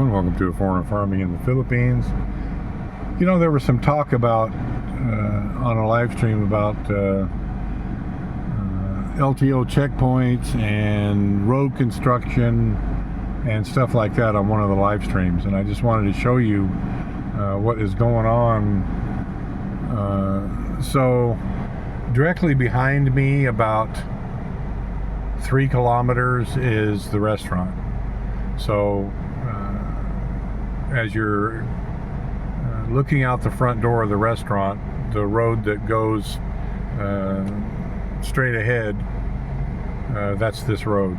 everyone. Welcome to A Foreigner Farming in the Philippines. You know, there was some talk about on a live stream about LTO checkpoints and road construction and stuff like that on one of the live streams, and I just wanted to show you what is going on. So directly behind me, about 3 kilometers, is the restaurant. So as you're looking out the front door of the restaurant, the road that goes straight ahead, that's this road,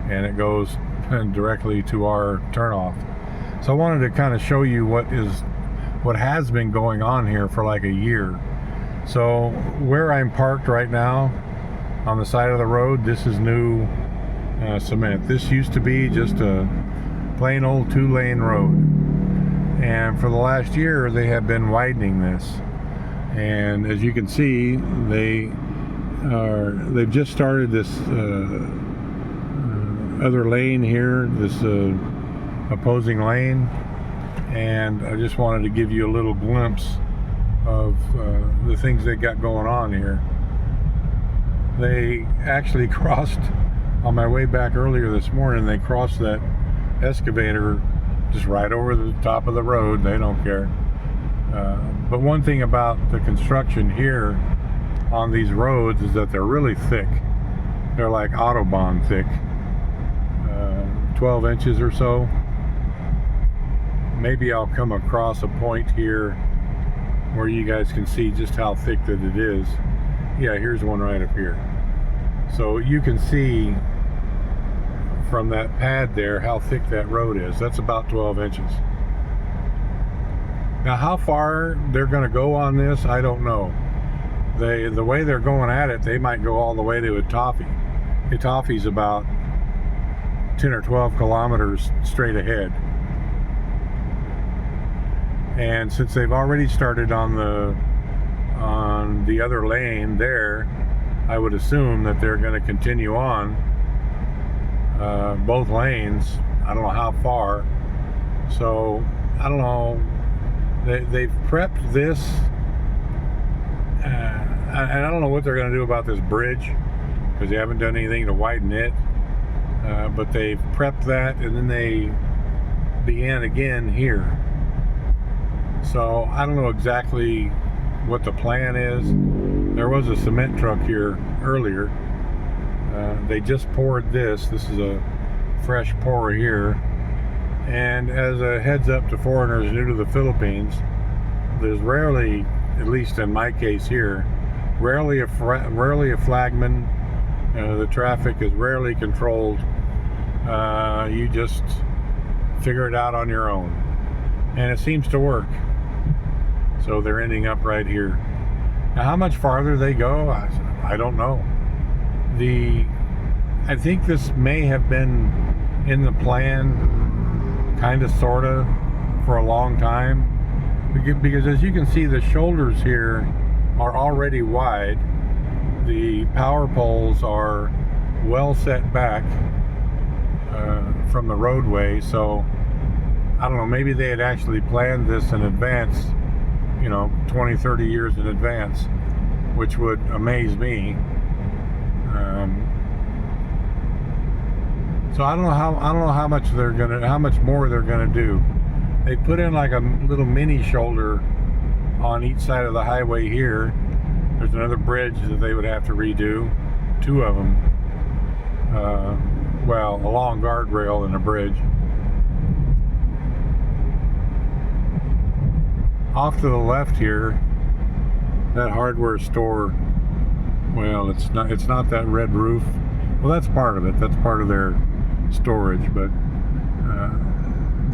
and it goes directly to our turnoff. So I wanted to kind of show you what has been going on here for like a year. So where I'm parked right now on the side of the road, this is new cement. This used to be just a plain old 2-lane road, and for the last year they have been widening this, and as you can see, they've just started this other lane here, this opposing lane, and I just wanted to give you a little glimpse of the things they got going on here. They actually crossed, on my way back earlier this morning, they crossed that excavator just right over the top of the road. They don't care. But one thing about the construction here on these roads is that they're really thick. They're like Autobahn thick, 12 inches or so. Maybe I'll come across a point here where you guys can see just how thick that it is. Yeah, here's one right up here. So you can see from that pad there how thick that road is. That's about 12 inches. Now how far they're going to go on this, I don't know. The way they're going at it, they might go all the way to Itafi. Itafi's about 10 or 12 kilometers straight ahead. And since they've already started on the other lane there, I would assume that they're going to continue on both lanes. I don't know how far. So I don't know. They've prepped this, and I don't know what they're going to do about this bridge, because they haven't done anything to widen it. But they've prepped that, and then they began again here. So I don't know exactly what the plan is. There was a cement truck here earlier. They just poured this. This is a fresh pour here. And as a heads up to foreigners new to the Philippines, there's rarely, at least in my case here, rarely a flagman. The traffic is rarely controlled. You just figure it out on your own, and it seems to work. So they're ending up right here. Now how much farther they go, I don't know. I think this may have been in the plan, kind of, sort of, for a long time, because as you can see, the shoulders here are already wide. The power poles are well set back from the roadway, so I don't know, maybe they had actually planned this in advance, 20-30 years in advance, which would amaze me. So I don't know how much more they're gonna do. They put in like a little mini shoulder on each side of the highway here. There's another bridge that they would have to redo, 2 of them. Well, a long guardrail and a bridge. Off to the left here, that hardware store, well, it's not that red roof. Well, that's part of it. That's part of their storage, but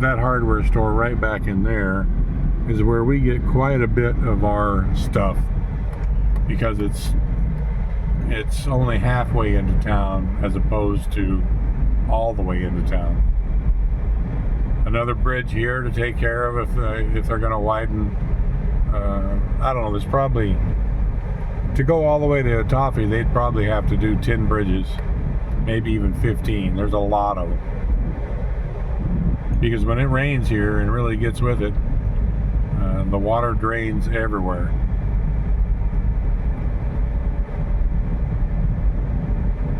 that hardware store right back in there is where we get quite a bit of our stuff, because it's only halfway into town as opposed to all the way into town. Another bridge here to take care of if they're going to widen. I don't know, there's probably, to go all the way to Itafi, they'd probably have to do 10 bridges, maybe even 15. There's a lot of them. because when it rains here and really gets with it, the water drains everywhere.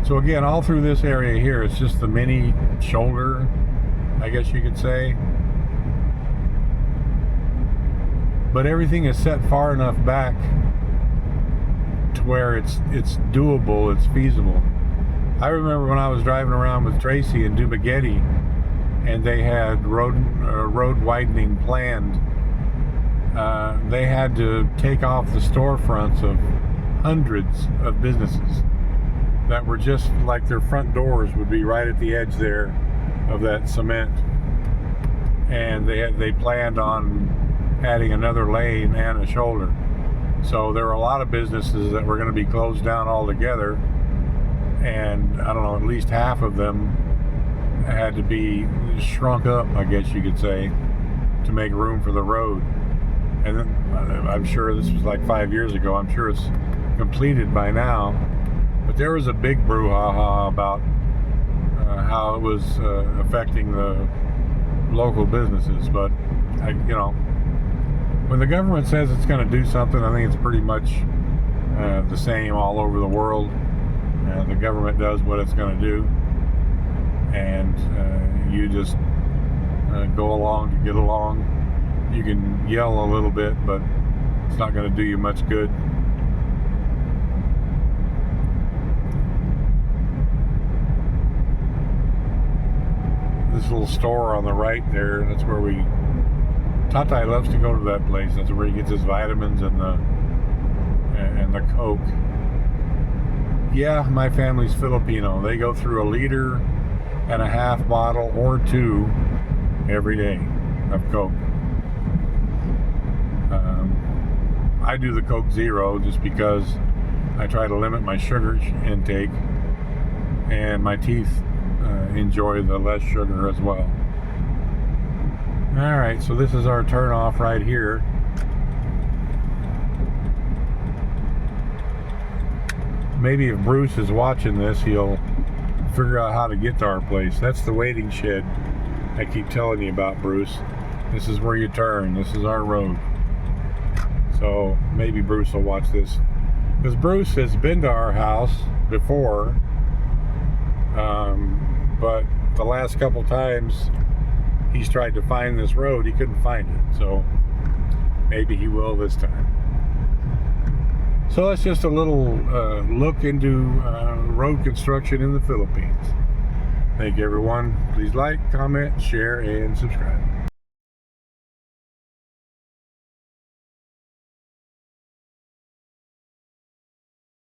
So again, all through this area here, it's just the mini shoulder, I guess you could say. But everything is set far enough back to where it's doable, it's feasible. I remember when I was driving around with Tracy in Dumagetti, and they had road widening planned. They had to take off the storefronts of hundreds of businesses that were just like their front doors would be right at the edge there of that cement, and they planned on adding another lane and a shoulder. So there were a lot of businesses that were going to be closed down altogether, and I don't know, at least half of them had to be shrunk up, I guess you could say, to make room for the road. And then, I'm sure this was like 5 years ago. I'm sure it's completed by now. But there was a big brouhaha about how it was affecting the local businesses. But, when the government says it's going to do something, I think it's pretty much the same all over the world. The government does what it's going to do, and you just go along to get along. You can yell a little bit, but it's not going to do you much good. This little store on the right there, that's where Tatai loves to go to that place. That's where he gets his vitamins and the Coke. Yeah, my family's Filipino. They go through 1.5 liter bottle or 2 every day of Coke. I do the Coke Zero just because I try to limit my sugar intake, and my teeth enjoy the less sugar as well. Alright, so this is our turn off right here. Maybe if Bruce is watching this, he'll figure out how to get to our place. That's the waiting shed I keep telling you about, Bruce. This is where you turn. This is our road. So maybe Bruce will watch this, because Bruce has been to our house before, but the last couple times he's tried to find this road, he couldn't find it. So maybe he will this time. So that's just a little look into road construction in the Philippines. Thank you, everyone. Please like, comment, share, and subscribe.